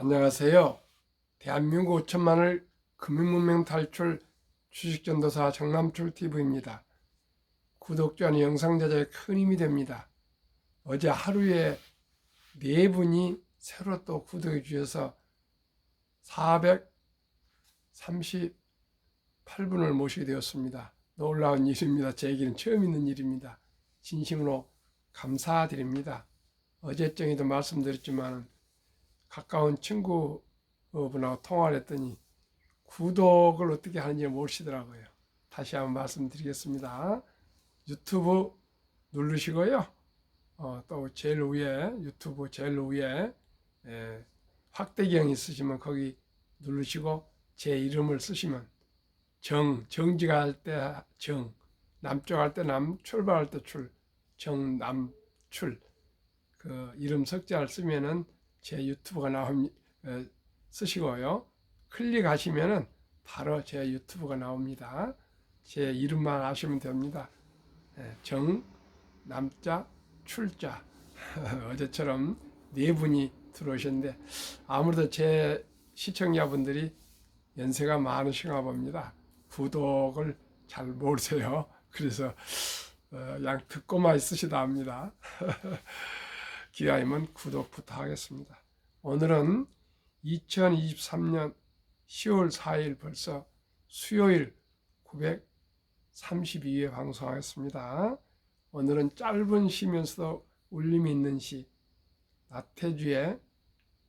안녕하세요. 대한민국 5천만을 금융문명 탈출 주식전도사 정남출TV입니다. 구독자는 영상 제작에 큰 힘이 됩니다. 어제 하루에 4분이 새로 또 구독해 주셔서 438분을 모시게 되었습니다. 놀라운 일입니다. 제게는 처음 있는 일입니다. 진심으로 감사드립니다. 어제정에도 말씀드렸지만 가까운 친구분하고 통화를 했더니 구독을 어떻게 하는지 모르시더라고요. 다시 한번 말씀드리겠습니다. 유튜브 누르시고요. 또 제일 위에 유튜브 제일 위에 확대경 있으시면 거기 누르시고 제 이름을 쓰시면 정지가 할 때 남쪽 할 때 남, 출발할 때 출, 정남출 그 이름 석자를 쓰면은 제 유튜브가 나옵니다. 쓰시고요. 클릭하시면은 바로 제 유튜브가 나옵니다. 제 이름만 아시면 됩니다. 정, 남자, 출자. 어제처럼 4분이 들어오셨는데 아무래도 제 시청자분들이 연세가 많으신가 봅니다. 구독을 잘 모르세요. 그래서 그냥 듣고만 있으시다 합니다. 기왕이면 구독 부탁하겠습니다. 오늘은 2023년 10월 4일 벌써 수요일 932회 방송하겠습니다. 오늘은 짧은 시면서도 울림이 있는 시 나태주의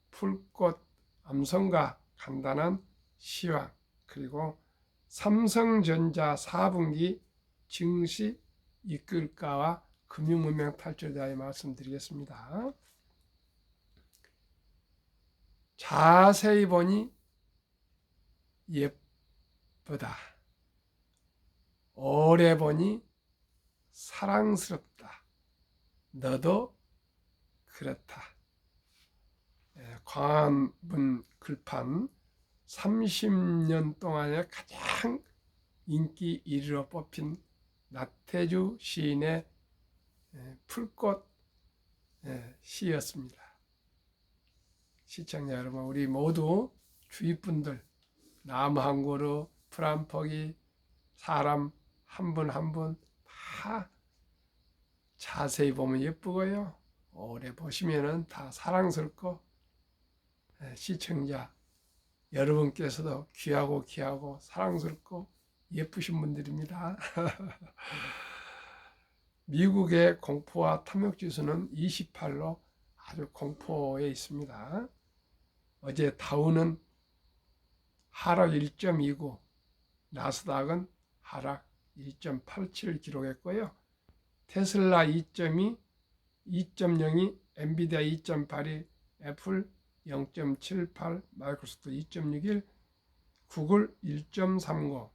풀꽃 암송가 간단한 시황 그리고 삼성전자 4분기 증시 이끌가와 금융문명 탈출에 대하여 말씀드리겠습니다. 자세히 보니 예쁘다. 오래 보니 사랑스럽다. 너도 그렇다. 광화문 글판 30년 동안에 가장 인기 1위로 뽑힌 나태주 시인의 풀꽃 시였습니다. 시청자 여러분, 우리 모두 주위 분들 나무 한 그루, 풀 한 포기, 사람 한 분 한 분 다 자세히 보면 예쁘고요. 오래 보시면은 다 사랑스럽고 시청자 여러분께서도 귀하고 사랑스럽고 예쁘신 분들입니다. 미국의 공포와 탐욕 지수는 28로 아주 공포에 있습니다. 어제 다우는 하락 1.29, 나스닥은 하락 1.87 기록했고요. 테슬라 2.2, 2.02, 엔비디아 2.82, 애플 0.78, 마이크로소프트 2.61, 구글 1.39,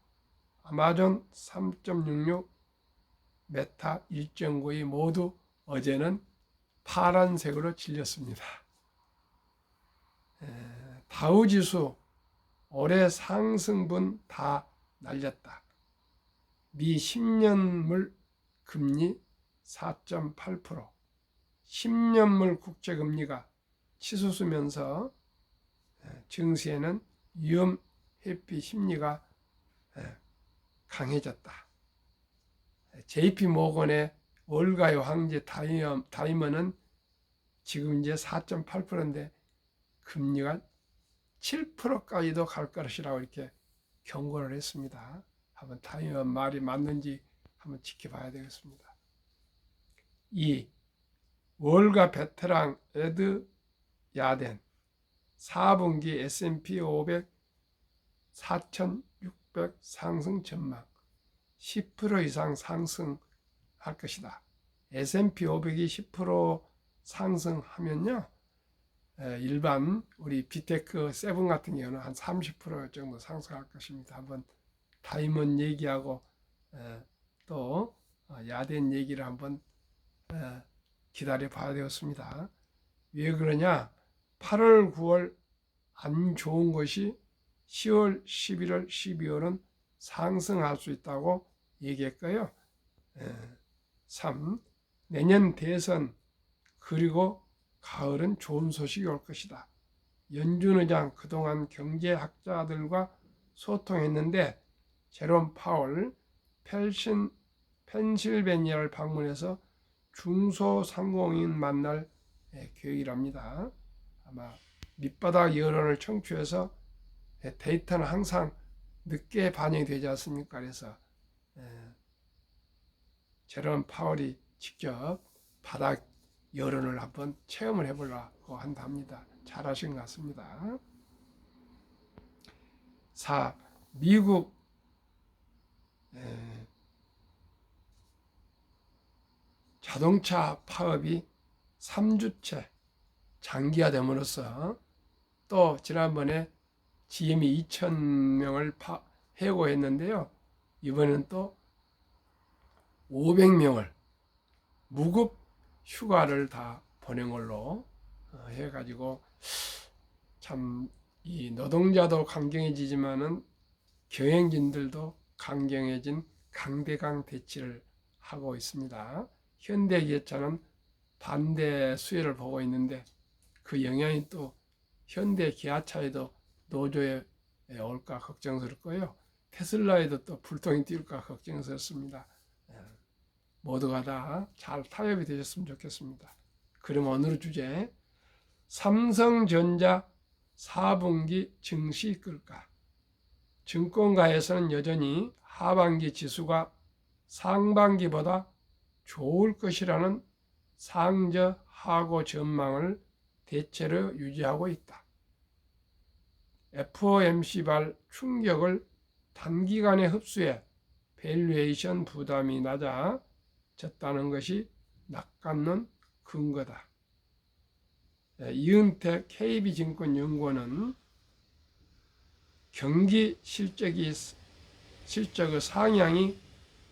아마존 3.66, 메타 1.92 모두 어제는 파란색으로 질렸습니다. 다우지수 올해 상승분 다 날렸다. 미 10년물 금리 4.8%, 10년물 국제금리가 치솟으면서 증시에는 위험 회피 심리가 강해졌다. JP 모건의 월가의 황제 다이먼은 지금 이제 4.8%인데 금리가 7%까지도 갈 것이라고 이렇게 경고를 했습니다. 한번 다이먼 말이 맞는지 한번 지켜봐야 되겠습니다. 2. 월가 베테랑 에드 야덴 4분기 S&P 500 4,600 상승 전망 10% 이상 상승할 것이다. S&P 500이 10% 상승하면요, 일반 우리 비테크 7 같은 경우는 한 30% 정도 상승할 것입니다. 한번 다이먼 얘기하고 또 야덴 얘기를 한번 기다려 봐야 되겠습니다. 왜 그러냐? 8월, 9월 안 좋은 것이 10월, 11월, 12월은 상승할 수 있다고 얘기했고요. 3. 내년 대선 그리고 가을은 좋은 소식이 올 것이다. 연준 의장 그동안 경제학자들과 소통했는데 제롬 파월 펜실베니아를 방문해서 중소상공인 만날 계획이랍니다. 아마 밑바닥 여론을 청취해서 데이터는 항상 늦게 반영이 되지 않습니까? 그래서 제롬 파월이 직접 바닥 여론을 한번 체험을 해보려고 한답니다. 잘하신 것 같습니다. 4. 미국 자동차 파업이 3주째 장기화됨으로써 또 지난번에 GM이 2,000명을 해고했는데요. 이번엔 또 500명을 무급 휴가를 다 보낸 걸로 해가지고 참 이 노동자도 강경해지지만은 경영진들도 강경해진 강대강 대치를 하고 있습니다. 현대기아차는 반대 수혜를 보고 있는데 그 영향이 또 현대기아차에도 노조에 올까 걱정스럽고요. 테슬라에도 또 불똥이 띄울까 걱정스럽습니다. 모두가 다 잘 타협이 되셨으면 좋겠습니다. 그럼 오늘 주제 삼성전자 4분기 증시 이끌까? 증권가에서는 여전히 하반기 지수가 상반기보다 좋을 것이라는 상저하고 전망을 대체로 유지하고 있다. FOMC발 충격을 단기간에 흡수해 밸류에이션 부담이 낮아졌다는 것이 낚아놓은 근거다. 이은택 KB증권연구원은 경기 실적의 상향이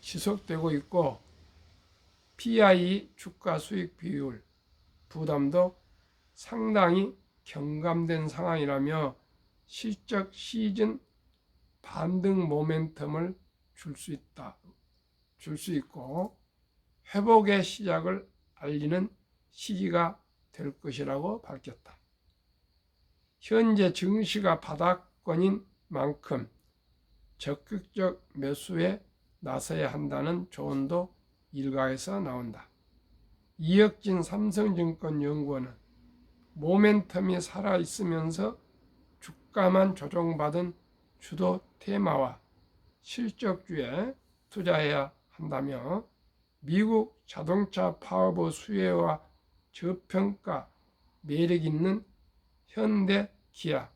지속되고 있고 PI 주가 수익 비율 부담도 상당히 경감된 상황이라며 실적 시즌 반등 모멘텀을 줄 수 있고 회복의 시작을 알리는 시기가 될 것이라고 밝혔다. 현재 증시가 바닥권인 만큼 적극적 매수에 나서야 한다는 조언도 일각에서 나온다. 이혁진 삼성증권 연구원은 모멘텀이 살아있으면서 주가만 조정받은 주도 테마와 실적주에 투자해야 한다며 미국 자동차 파업의 수혜와 저평가 매력 있는 현대 기아,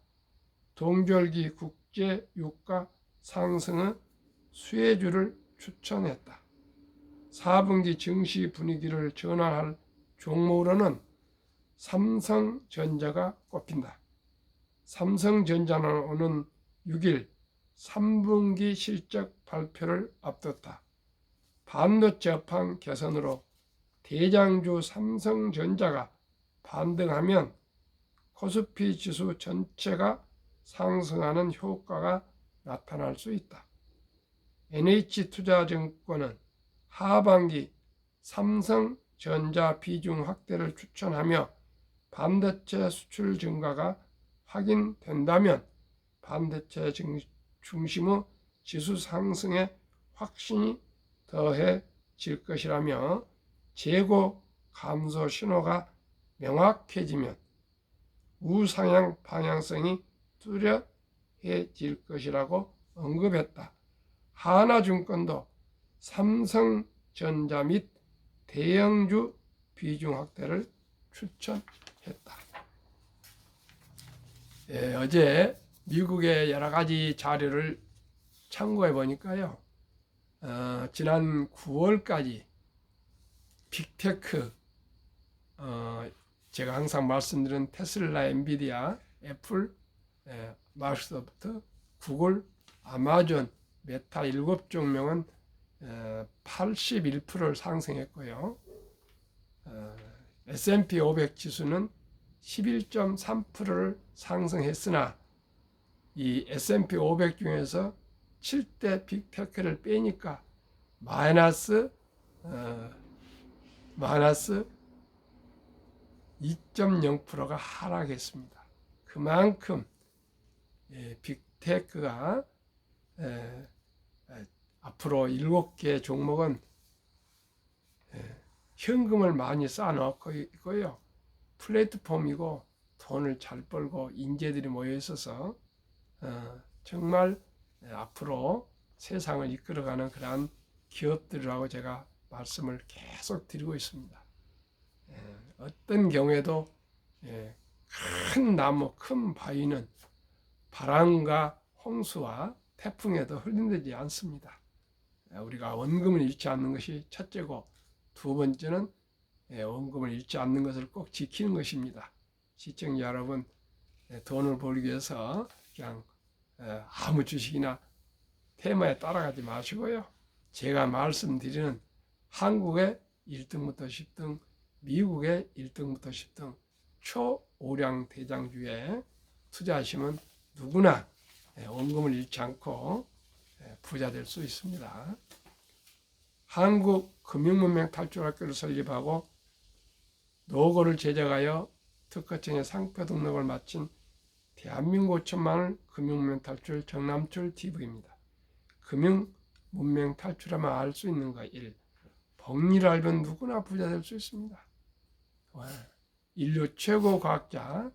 동절기 국제 유가 상승의 수혜주를 추천했다. 4분기 증시 분위기를 전환할 종목으로는 삼성전자가 꼽힌다. 삼성전자는 오는 6일 3분기 실적 발표를 앞뒀다. 반도체 업황 개선으로 대장주 삼성전자가 반등하면 코스피 지수 전체가 상승하는 효과가 나타날 수 있다. NH투자증권은 하반기 삼성전자 비중 확대를 추천하며 반도체 수출 증가가 확인된다면 반도체 중심의 지수 상승에 확신이 더해질 것이라며 재고 감소 신호가 명확해지면 우상향 방향성이 뚜렷해질 것이라고 언급했다. 하나증권도 삼성전자 및 대형주 비중 확대를 추천했다. 어제 미국의 여러 가지 자료를 참고해 보니까요. 지난 9월까지 빅테크, 제가 항상 말씀드린 테슬라, 엔비디아, 애플, 마이크로소프트, 구글, 아마존, 메타 7종명은 81%를 상승했고요. S&P 500 지수는 11.3%를 상승했으나 이 S&P 500 중에서 7대 빅테크를 빼니까 마이너스 2.0%가 하락했습니다. 그만큼 빅테크가 앞으로 7개 종목은 현금을 많이 쌓아놓고 있고요. 플랫폼이고 돈을 잘 벌고 인재들이 모여 있어서 정말 앞으로 세상을 이끌어가는 그러한 기업들이라고 제가 말씀을 계속 드리고 있습니다. 어떤 경우에도 큰 나무, 큰 바위는 바람과 홍수와 태풍에도 흘린되지 않습니다. 우리가 원금을 잃지 않는 것이 첫째고, 두 번째는 원금을 잃지 않는 것을 꼭 지키는 것입니다. 시청자 여러분, 돈을 벌기 위해서 그냥 아무 주식이나 테마에 따라가지 마시고요. 제가 말씀드리는 한국의 1등부터 10등, 미국의 1등부터 10등 초오량 대장주에 투자하시면 누구나 원금을 잃지 않고 부자 될 수 있습니다. 한국 금융문명 탈출학교를 설립하고 노고를 제작하여 특허청의 상표 등록을 마친 대한민국 5천만을 금융문명 탈출 정남출 TV입니다. 금융문명 탈출하면 알 수 있는 것 1. 복리를 알면 누구나 부자 될 수 있습니다. 인류 최고 과학자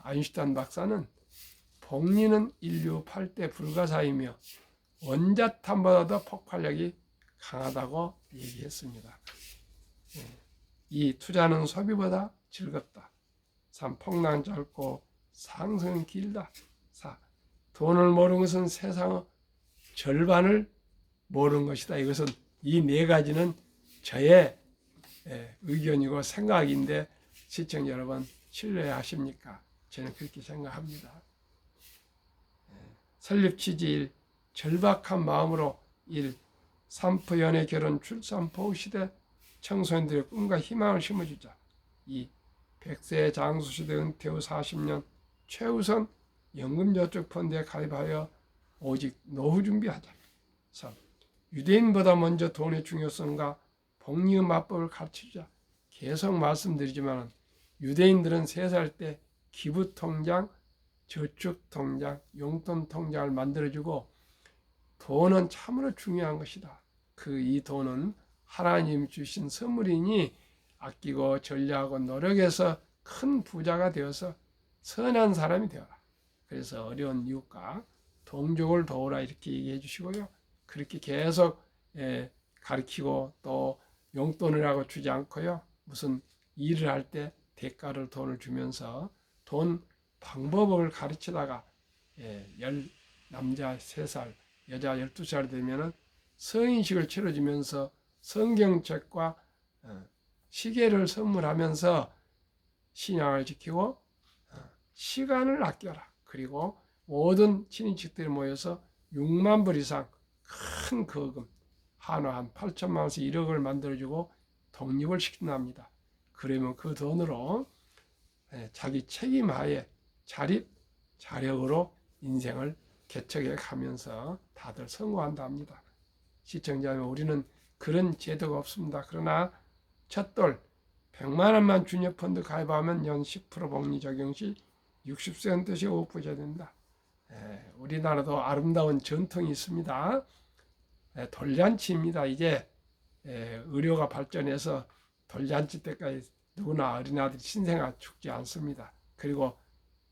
아인슈타인 박사는 복리는 인류 8대 불가사이며 원자탄보다도 폭발력이 강하다고 얘기했습니다. 이 투자는 소비보다 즐겁다. 3. 폭락은 짧고 상승은 길다. 4. 돈을 모르는 것은 세상의 절반을 모르는 것이다. 이것은 이 네 가지는 저의 의견이고 생각인데 시청자 여러분 신뢰하십니까? 저는 그렇게 생각합니다. 설립 취지 1. 절박한 마음으로 1. 산프 연애 결혼 출산 보호 시대 청소년들의 꿈과 희망을 심어주자. 2. 100세 장수시대 은퇴 후 40년 최우선 연금저축펀드에 가입하여 오직 노후 준비하자. 3. 유대인보다 먼저 돈의 중요성과 복리의 맞법을 가르쳐주자. 계속 말씀드리지만 유대인들은 3살 때 기부통장, 저축통장, 용돈통장을 만들어주고 돈은 참으로 중요한 것이다. 이 돈은 하나님 주신 선물이니 아끼고 전략하고 노력해서 큰 부자가 되어서 선한 사람이 되어라. 그래서 어려운 이웃과 동족을 도우라 이렇게 얘기해 주시고요. 그렇게 계속 가르치고 또 용돈이라고 주지 않고요. 무슨 일을 할 때 대가를 돈을 주면서 돈 방법을 가르치다가 남자 3살, 여자 12살 되면은 성인식을 치러주면서 성경책과 시계를 선물하면서 신앙을 지키고 시간을 아껴라. 그리고 모든 친인척들이 모여서 6만 불 이상 큰 거금, 한화 한 8천만 원에서 1억을 만들어주고 독립을 시킨답니다. 그러면 그 돈으로 자기 책임하에 자립, 자력으로 인생을 개척해 가면서 다들 성공한답니다. 시청자님, 우리는 그런 제도가 없습니다. 그러나 첫돌 100만 원만 주녀펀드 가입하면 연 10% 복리 적용 시 60세 은퇴 시 5% 된다. 우리나라도 아름다운 전통이 있습니다. 돌잔치입니다. 이제 의료가 발전해서 돌잔치 때까지 누구나 어린아들이 신생아 죽지 않습니다. 그리고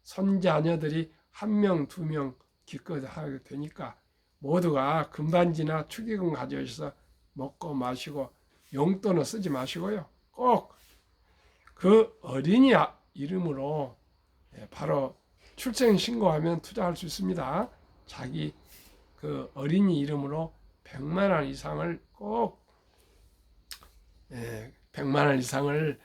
손자녀들이 1명, 2명 기껏 하게 되니까 모두가 금반지나 축의금 가져오셔서 먹고 마시고 용돈을 쓰지 마시고요. 꼭 그 어린이 이름으로 바로 출생신고하면 투자할 수 있습니다. 자기 그 어린이 이름으로 100만 원 이상을 꼭 100만 원 이상을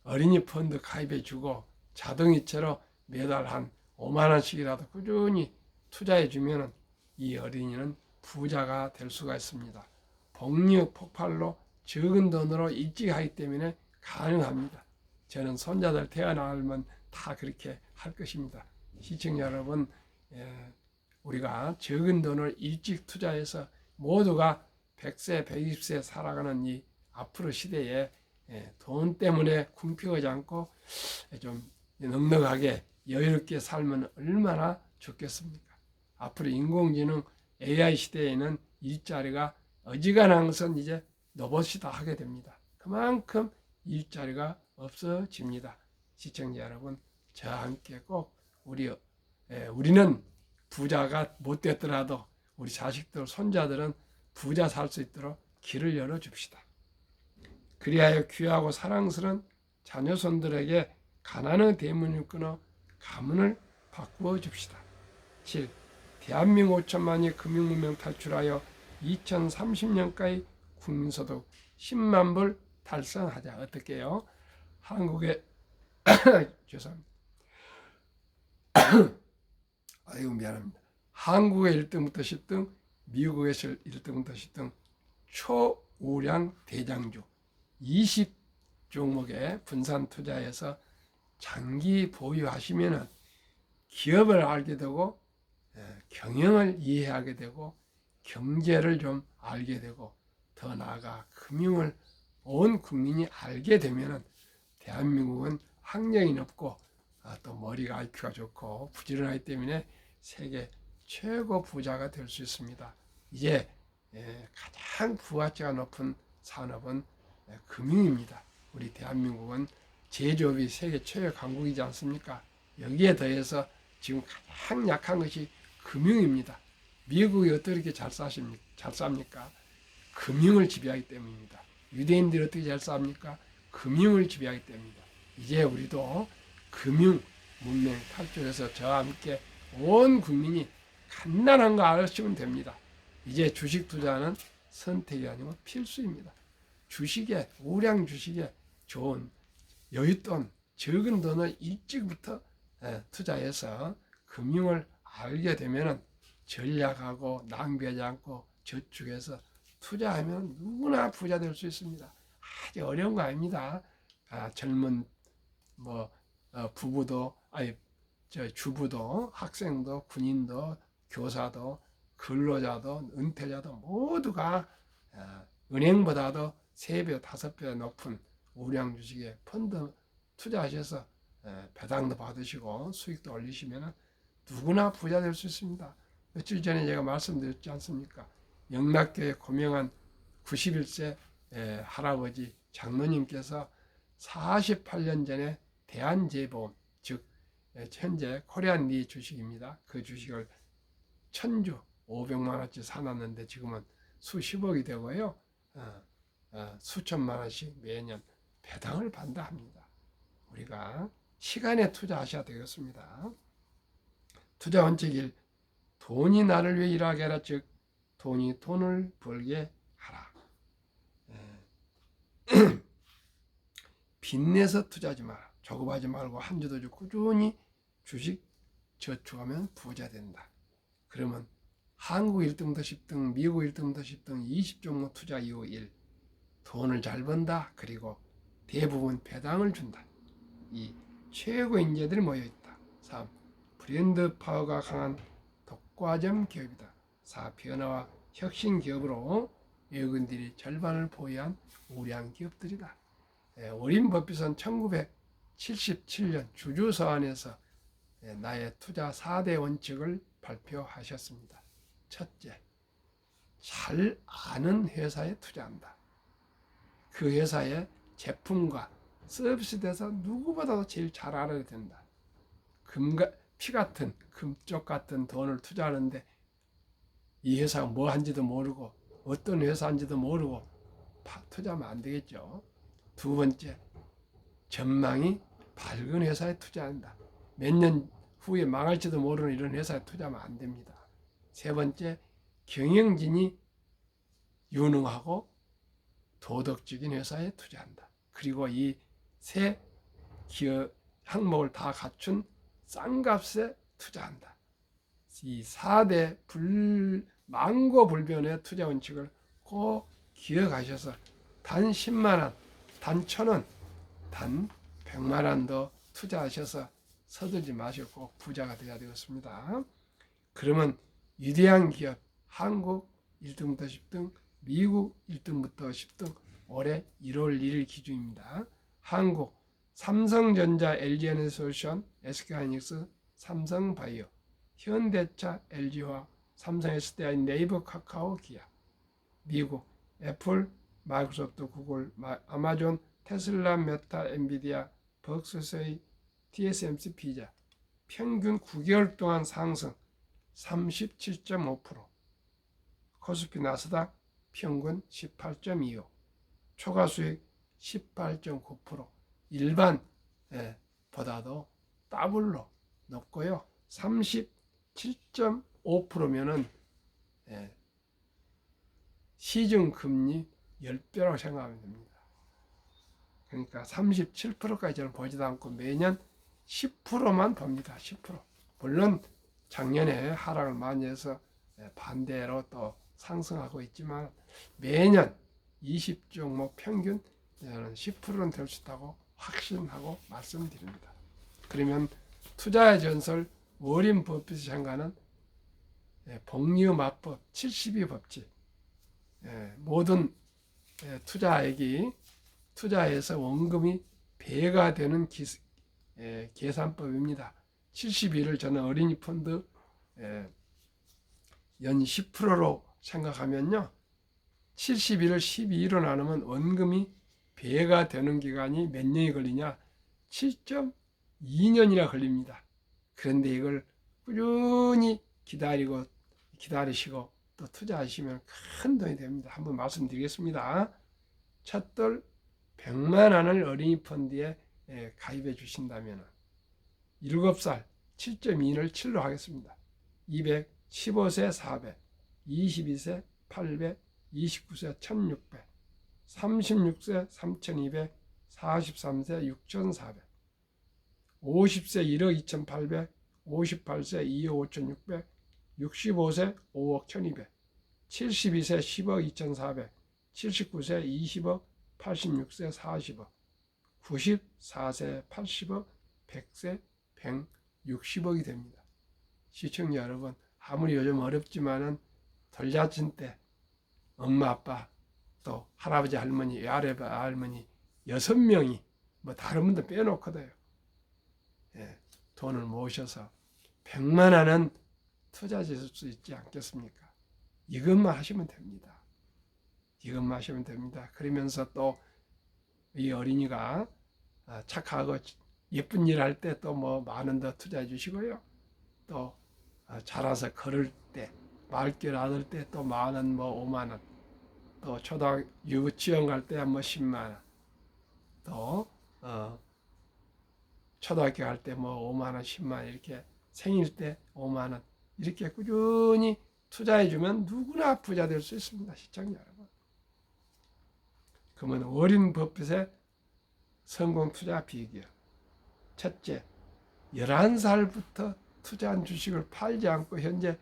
어린이 펀드 가입해 주고 자동이체로 매달 한 5만 원씩이라도 꾸준히 투자해 주면 이 어린이는 부자가 될 수가 있습니다. 복리 폭발로 적은 돈으로 일찍 하기 때문에 가능합니다. 저는 손자들 태어나면 다 그렇게 할 것입니다. 시청자 여러분, 우리가 적은 돈을 일찍 투자해서 모두가 100세, 120세 살아가는 이 앞으로 시대에 돈 때문에 궁핍하지 않고 좀 넉넉하게 여유롭게 살면 얼마나 좋겠습니까? 앞으로 인공지능 AI 시대에는 일자리가 어지간한 것은 이제 로봇이 다 하게 됩니다. 그만큼 일자리가 없어집니다. 시청자 여러분, 저와 함께 꼭 우리는 부자가 못 됐더라도 우리 자식들, 손자들은 부자 살 수 있도록 길을 열어줍시다. 그리하여 귀하고 사랑스러운 자녀손들에게 가난의 대문을 끊어 가문을 바꾸어 줍시다. 7. 대한민국 5천만이 금융문명 탈출하여 2030년까지 국민소득 10만 불 달성하자. 어떻게 해요? 한국의 죄송합니다. 아이고 미안합니다. 한국의 1등부터 10등, 미국에서 1등부터 10등 초우량 대장주 20 종목에 분산 투자해서 장기 보유하시면은 기업을 알게 되고 경영을 이해하게 되고 경제를 좀 알게 되고 더 나아가 금융을 온 국민이 알게 되면은 대한민국은 학력이 높고 또 머리가 IQ가 좋고 부지런하기 때문에 세계 최고 부자가 될 수 있습니다. 이제 가장 부가치가 높은 산업은 금융입니다. 우리 대한민국은 제조업이 세계 최고 강국이지 않습니까? 여기에 더해서 지금 가장 약한 것이 금융입니다. 미국이 어떻게 잘 삽니까? 금융을 지배하기 때문입니다. 유대인들이 어떻게 잘 삽니까? 금융을 지배하기 때문입니다. 이제 우리도 금융 문명 탈출해서 저와 함께 온 국민이 간단한 거 알으시면 됩니다. 이제 주식 투자는 선택이 아니고 필수입니다. 주식에, 우량 주식에 좋은 여윳돈, 적은 돈을 일찍부터 투자해서 금융을 알게 되면 전략하고 낭비하지 않고 저축해서 투자하면 누구나 부자 될 수 있습니다. 아주 어려운 거 아닙니다. 젊은 부부도, 주부도, 학생도, 군인도, 교사도, 근로자도, 은퇴자도 모두가 은행보다도 3배, 5배 높은 우량 주식에 펀드 투자하셔서 배당도 받으시고 수익도 올리시면 누구나 부자 될 수 있습니다. 며칠 전에 제가 말씀드렸지 않습니까? 영락교에 고명한 91세 할아버지 장로님께서 48년 전에 대한제보험, 즉 현재 코리안리 주식입니다. 그 주식을 1000주 500만 원치 사놨는데 지금은 수십억이 되고요. 수천만 원씩 매년 배당을 받는다 합니다. 우리가 시간에 투자하셔야 되겠습니다. 투자 원칙 1. 돈이 나를 위해 일하게 하라. 즉 돈이 돈을 벌게 하라. 빚내서 투자하지 마라. 조급하지 말고 한 주도 주 꾸준히 주식 저축하면 부자 된다. 그러면 한국 1등부터 10등, 미국 1등부터 10등 20종목 투자 이후 1. 돈을 잘 번다. 그리고 대부분 배당을 준다. 2. 최고 인재들이 모여있다. 3. 브랜드 파워가 강한 독과점 기업이다. 4. 변화와 혁신 기업으로 외국인들이 절반을 보유한 우량 기업들이다. 워린 버핏은 1977년 주주서한에서 나의 투자 4대 원칙을 발표하셨습니다. 첫째, 잘 아는 회사에 투자한다. 그 회사의 제품과 서비스에 대해서 누구보다도 제일 잘 알아야 된다. 피 같은, 금쪽 같은 돈을 투자하는데 이 회사가 뭐 한지도 모르고 어떤 회사인지도 모르고 투자하면 안 되겠죠. 두 번째, 전망이 밝은 회사에 투자한다. 몇 년 후에 망할지도 모르는 이런 회사에 투자하면 안 됩니다. 세 번째, 경영진이 유능하고 도덕적인 회사에 투자한다. 그리고 이 세 기업 항목을 다 갖춘 싼 값에 투자한다. 이 4대 망고불변의 투자 원칙을 꼭 기억하셔서 단 10만 원, 단 1000원, 단 100만 원도 투자하셔서 서둘지 마시고 꼭 부자가 되어야 되겠습니다. 그러면 위대한 기업, 한국 1등부터 10등, 미국 1등부터 10등 올해 1월 1일 기준입니다. 한국 삼성전자, LG에너지솔루션, SK하이닉스, 삼성바이오, 현대차, LG화, 삼성 SDI, 네이버, 카카오, 기아, 미국, 애플, 마이크로소프트, 구글, 아마존, 테슬라, 메타, 엔비디아, 벅스세이, TSMC, 피자 평균 9개월 동안 상승 37.5%, 코스피 나스닥 평균 18.25, 초과수익 18.9%, 일반 보다도 더블로 높고요. 37.5%면은 시중금리 10배라고 생각하면 됩니다. 그러니까 37%까지 저는 보지도 않고 매년 10%만 봅니다. 10%. 물론 작년에 하락을 많이 해서 반대로 또 상승하고 있지만 매년 20종목 평균 10%는 될 수 있다고 확신하고 말씀드립니다. 그러면 투자의 전설 워린 버핏이 생각하는 복리의 마법 72 법칙, 모든 투자액이 투자해서 원금이 배가 되는 계산법입니다. 72를 저는 어린이 펀드 연 10%로 생각하면요, 71을 12로 나누면 원금이 배가 되는 기간이 몇 년이 걸리냐? 7.2년이나 걸립니다. 그런데 이걸 꾸준히 기다리시고 또 투자하시면 큰 돈이 됩니다. 한번 말씀드리겠습니다. 첫돌 100만 원을 어린이 펀드에 가입해 주신다면 7살 7.2를 7로 하겠습니다. 200, 15세 400, 22세 800, 29세 1600, 36세 3200, 43세 6400, 50세 1억 2800, 58세 2억 5600, 65세 5억 1200, 72세 10억 2400, 79세 20억, 86세 40억, 94세 80억, 100세 160억이 됩니다. 시청자 여러분, 아무리 요즘 어렵지만은 돌잔치 때 엄마 아빠 또 할아버지 할머니 외할아버지 할머니 6명이 뭐 다른 분도 빼놓거든요. 돈을 모셔서 100만 원은 투자하실 수 있지 않겠습니까? 이것만 하시면 됩니다. 이것만 하시면 됩니다. 그러면서 또 이 어린이가 착하고 예쁜 일 할 때 또 뭐 만 원 더 투자해 주시고요. 또 자라서 걸을 때, 말귀를 얻을 때 또 만 원, 뭐 5만 원, 또 유치원 갈 때 뭐 10만 원, 또 초등학교 갈 때 뭐 5만 원, 10만 원, 이렇게 생일 때 5만 원, 이렇게 꾸준히 투자해 주면 누구나 부자 될 수 있습니다. 시청자 여러분. 그러면 워린 버핏의 성공 투자 비결. 첫째, 11살부터 투자한 주식을 팔지 않고 현재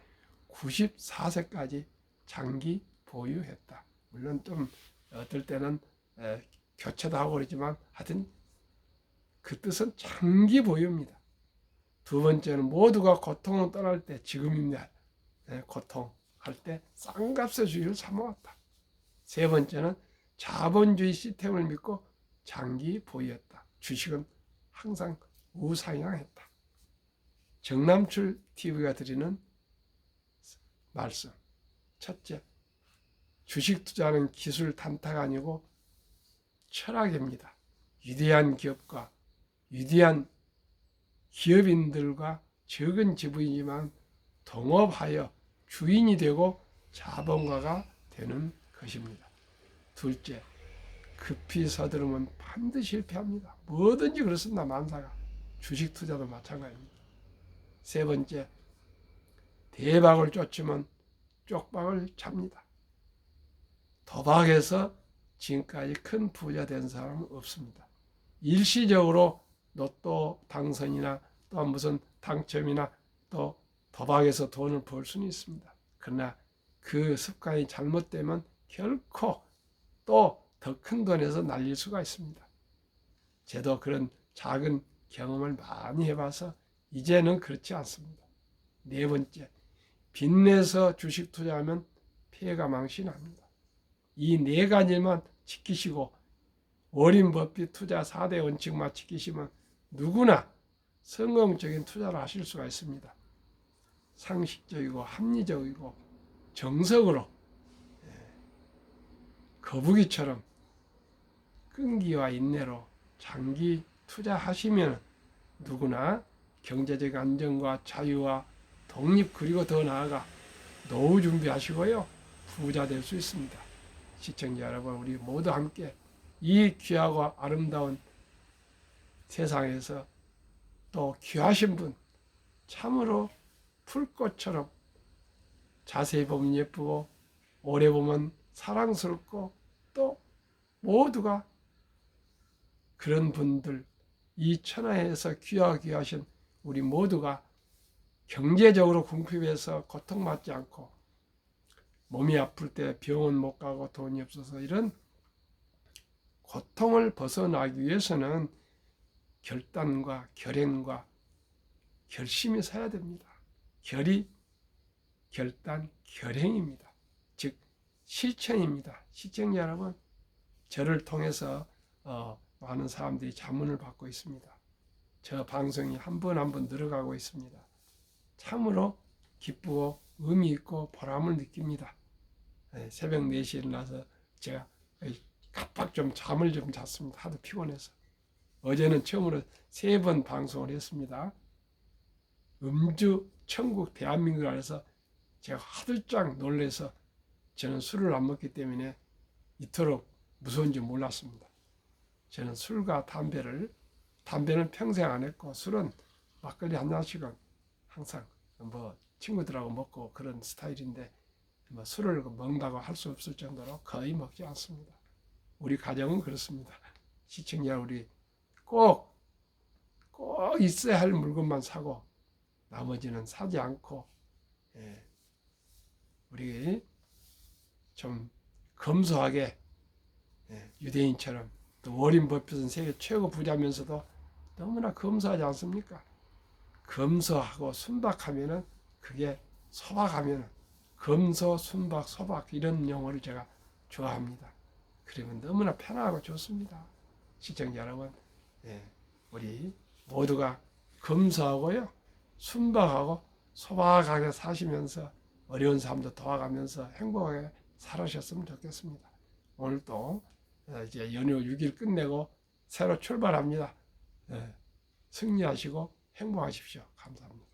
94세까지 장기 보유했다. 물론 좀 어떨 때는 교체도 하고 그러지만 하여튼 그 뜻은 장기 보유입니다. 두 번째는 모두가 고통을 떠날 때, 지금입니다. 고통할 때 싼 값의 주식을 사모았다. 세 번째는 자본주의 시스템을 믿고 장기 보유했다. 주식은 항상 우상향했다. 정남출 TV가 드리는 말씀. 첫째, 주식 투자는 기술 탐탁 아니고 철학입니다. 위대한 기업과 위대한 기업인들과 적은 지분이지만 동업하여 주인이 되고 자본가가 되는 것입니다. 둘째, 급히 서두르면 반드시 실패합니다. 뭐든지 그렇습니다. 만사가. 주식 투자도 마찬가지입니다. 세 번째, 대박을 쫓으면 쪽박을 잡니다. 도박에서 지금까지 큰 부자 된 사람은 없습니다. 일시적으로 로또 당선이나 또 무슨 당첨이나 또 도박에서 돈을 벌 수는 있습니다. 그러나 그 습관이 잘못되면 결코 또 더 큰 돈에서 날릴 수가 있습니다. 저도 그런 작은 경험을 많이 해봐서 이제는 그렇지 않습니다. 네 번째, 빚내서 주식 투자하면 피해가 망신합니다. 이 네 가지만 지키시고 워린 버핏 투자 4대 원칙만 지키시면 누구나 성공적인 투자를 하실 수가 있습니다. 상식적이고 합리적이고 정석으로 거북이처럼 끈기와 인내로 장기 투자하시면 누구나 경제적 안정과 자유와 독립 그리고 더 나아가 노후 준비하시고요. 부자 될 수 있습니다. 시청자 여러분, 우리 모두 함께 이 귀하고 아름다운 세상에서 또 귀하신 분, 참으로 풀꽃처럼 자세히 보면 예쁘고 오래 보면 사랑스럽고 또 모두가 그런 분들, 이 천하에서 귀하신 우리 모두가 경제적으로 궁핍해서 고통받지 않고 몸이 아플 때 병원 못 가고 돈이 없어서 이런 고통을 벗어나기 위해서는 결단과 결행과 결심이 서야 됩니다. 결의, 결단, 결행입니다. 즉 실천입니다. 시청자 여러분, 저를 통해서 많은 사람들이 자문을 받고 있습니다. 저 방송이 한 번 한 번 늘어가고 있습니다. 참으로 기쁘고 의미 있고 보람을 느낍니다. 새벽 4시에 일어나서 제가 깜빡 좀 잠을 좀 잤습니다. 하도 피곤해서. 어제는 처음으로 3번 방송을 했습니다. 음주 천국 대한민국 안에서 제가 화들짝 놀라서 저는 술을 안 먹기 때문에 이토록 무서운지 몰랐습니다. 저는 술과 담배는 평생 안 했고 술은 막걸리 한 잔씩은 항상 친구들하고 먹고 그런 스타일인데 술을 먹는다고 할 수 없을 정도로 거의 먹지 않습니다. 우리 가정은 그렇습니다. 시청자 우리 꼭 있어야 할 물건만 사고 나머지는 사지 않고 우리 좀 검소하게 유대인처럼 또 워린 버핏은 세계 최고 부자면서도 너무나 검소하지 않습니까? 검소하고 순박하면은 그게 소박하면은 검소, 순박, 소박 이런 용어를 제가 좋아합니다. 그러면 너무나 편하고 좋습니다. 시청자 여러분, 우리 모두가 검소하고요, 순박하고 소박하게 사시면서 어려운 사람도 도와가면서 행복하게 살으셨으면 좋겠습니다. 오늘도 이제 연휴 6일 끝내고 새로 출발합니다. 승리하시고 행복하십시오. 감사합니다.